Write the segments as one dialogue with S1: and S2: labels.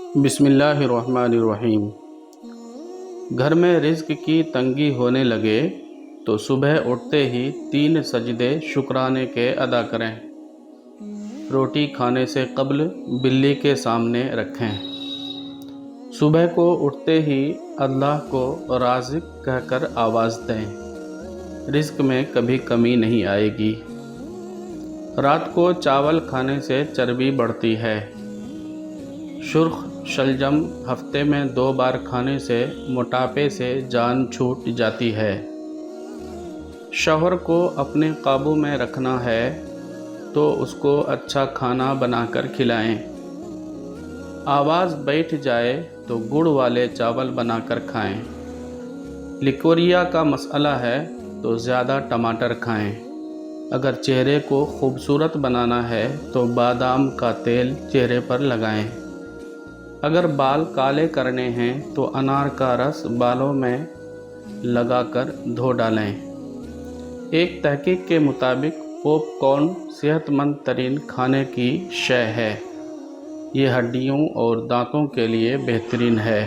S1: بسم اللہ الرحمن الرحیم۔ گھر میں رزق کی تنگی ہونے لگے تو صبح اٹھتے ہی 3 سجدے شکرانے کے ادا کریں۔ روٹی کھانے سے قبل بلی کے سامنے رکھیں۔ صبح کو اٹھتے ہی اللہ کو رازق کہہ کر آواز دیں، رزق میں کبھی کمی نہیں آئے گی۔ رات کو چاول کھانے سے چربی بڑھتی ہے۔ سرخ شلجم ہفتے میں 2 بار کھانے سے موٹاپے سے جان چھوٹ جاتی ہے۔ شوہر کو اپنے قابو میں رکھنا ہے تو اس کو اچھا کھانا بنا کر کھلائیں۔ آواز بیٹھ جائے تو گڑ والے چاول بنا کر کھائیں۔ لیکوریا کا مسئلہ ہے تو زیادہ ٹماٹر کھائیں۔ اگر چہرے کو خوبصورت بنانا ہے تو بادام کا تیل چہرے پر لگائیں۔ اگر بال کالے کرنے ہیں تو انار کا رس بالوں میں لگا کر دھو ڈالیں۔ ایک تحقیق کے مطابق پاپ کارن صحت مند ترین کھانے کی شے ہے۔ یہ ہڈیوں اور دانتوں کے لیے بہترین ہے۔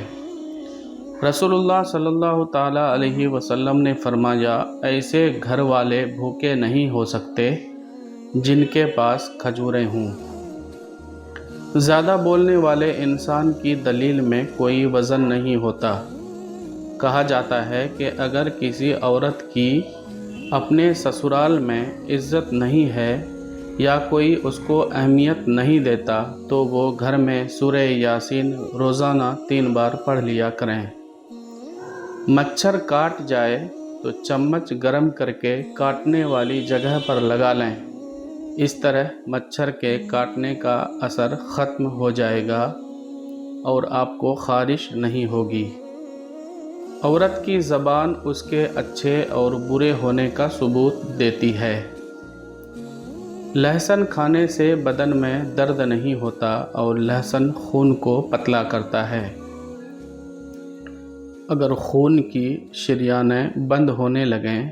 S1: رسول اللہ صلی اللہ تعالیٰ علیہ وسلم نے فرمایا، ایسے گھر والے بھوکے نہیں ہو سکتے جن کے پاس کھجوریں ہوں۔ زیادہ بولنے والے انسان کی دلیل میں کوئی وزن نہیں ہوتا۔ کہا جاتا ہے کہ اگر کسی عورت کی اپنے سسرال میں عزت نہیں ہے یا کوئی اس کو اہمیت نہیں دیتا تو وہ گھر میں سورہ یاسین روزانہ 3 بار پڑھ لیا کریں۔ مچھر کاٹ جائے تو چمچ گرم کر کے کاٹنے والی جگہ پر لگا لیں۔ اس طرح مچھر کے کاٹنے کا اثر ختم ہو جائے گا اور آپ کو خارش نہیں ہوگی۔ عورت کی زبان اس کے اچھے اور برے ہونے کا ثبوت دیتی ہے۔ لہسن کھانے سے بدن میں درد نہیں ہوتا اور لہسن خون کو پتلا کرتا ہے۔ اگر خون کی شریانیں بند ہونے لگیں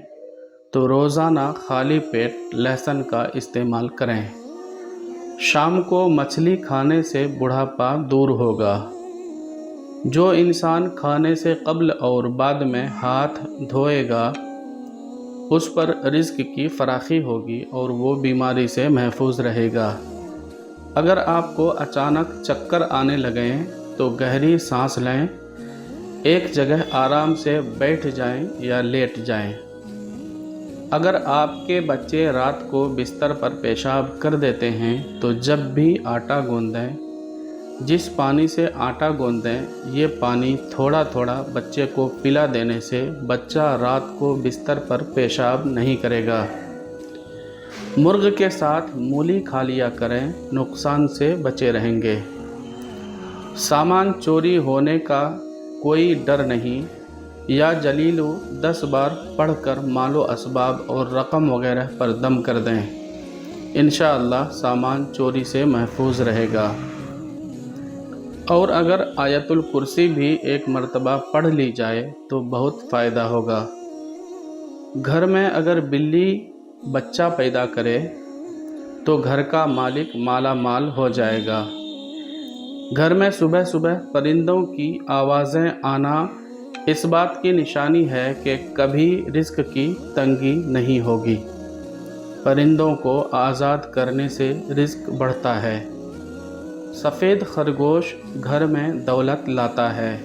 S1: تو روزانہ خالی پیٹ لہسن کا استعمال کریں۔ شام کو مچھلی کھانے سے بڑھاپا دور ہوگا۔ جو انسان کھانے سے قبل اور بعد میں ہاتھ دھوئے گا اس پر رزق کی فراخی ہوگی اور وہ بیماری سے محفوظ رہے گا۔ اگر آپ کو اچانک چکر آنے لگیں تو گہری سانس لیں، ایک جگہ آرام سے بیٹھ جائیں یا لیٹ جائیں۔ اگر آپ کے بچے رات کو بستر پر پیشاب کر دیتے ہیں تو جب بھی آٹا گوندیں، جس پانی سے آٹا گوندیں یہ پانی تھوڑا تھوڑا بچے کو پلا دینے سے بچہ رات کو بستر پر پیشاب نہیں کرے گا۔ مرغ کے ساتھ مولی کھا لیا کریں، نقصان سے بچے رہیں گے۔ سامان چوری ہونے کا کوئی ڈر نہیں۔ یا جلیلو 10 بار پڑھ کر مال و اسباب اور رقم وغیرہ پر دم کر دیں، انشاءاللہ سامان چوری سے محفوظ رہے گا۔ اور اگر آیت الکرسی بھی ایک مرتبہ پڑھ لی جائے تو بہت فائدہ ہوگا۔ گھر میں اگر بلی بچہ پیدا کرے تو گھر کا مالک مالا مال ہو جائے گا۔ گھر میں صبح صبح پرندوں کی آوازیں آنا اس بات کی نشانی ہے کہ کبھی رزق کی تنگی نہیں ہوگی۔ پرندوں کو آزاد کرنے سے رزق بڑھتا ہے۔ سفید خرگوش گھر میں دولت لاتا ہے۔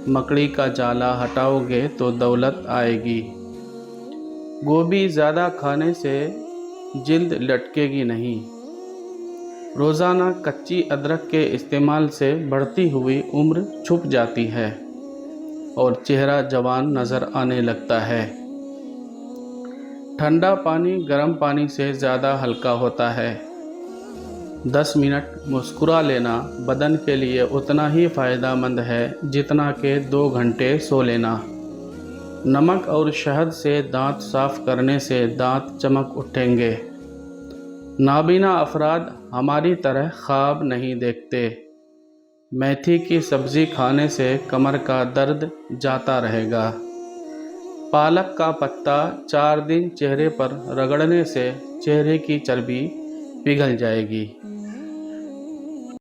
S1: مکڑی کا جالا ہٹاؤ گے تو دولت آئے گی۔ گوبھی زیادہ کھانے سے جلد لٹکے گی نہیں۔ روزانہ کچی ادرک کے استعمال سے بڑھتی ہوئی عمر چھپ جاتی ہے اور چہرہ جوان نظر آنے لگتا ہے۔ ٹھنڈا پانی گرم پانی سے زیادہ ہلکا ہوتا ہے۔ 10 منٹ مسکرا لینا بدن کے لیے اتنا ہی فائدہ مند ہے جتنا کہ 2 گھنٹے سو لینا۔ نمک اور شہد سے دانت صاف کرنے سے دانت چمک اٹھیں گے۔ نابینا افراد ہماری طرح خواب نہیں دیکھتے۔ میتھی کی سبزی کھانے سے کمر کا درد جاتا رہے گا۔ پالک کا پتا 4 دن چہرے پر رگڑنے سے چہرے کی چربی پگھل جائے گی۔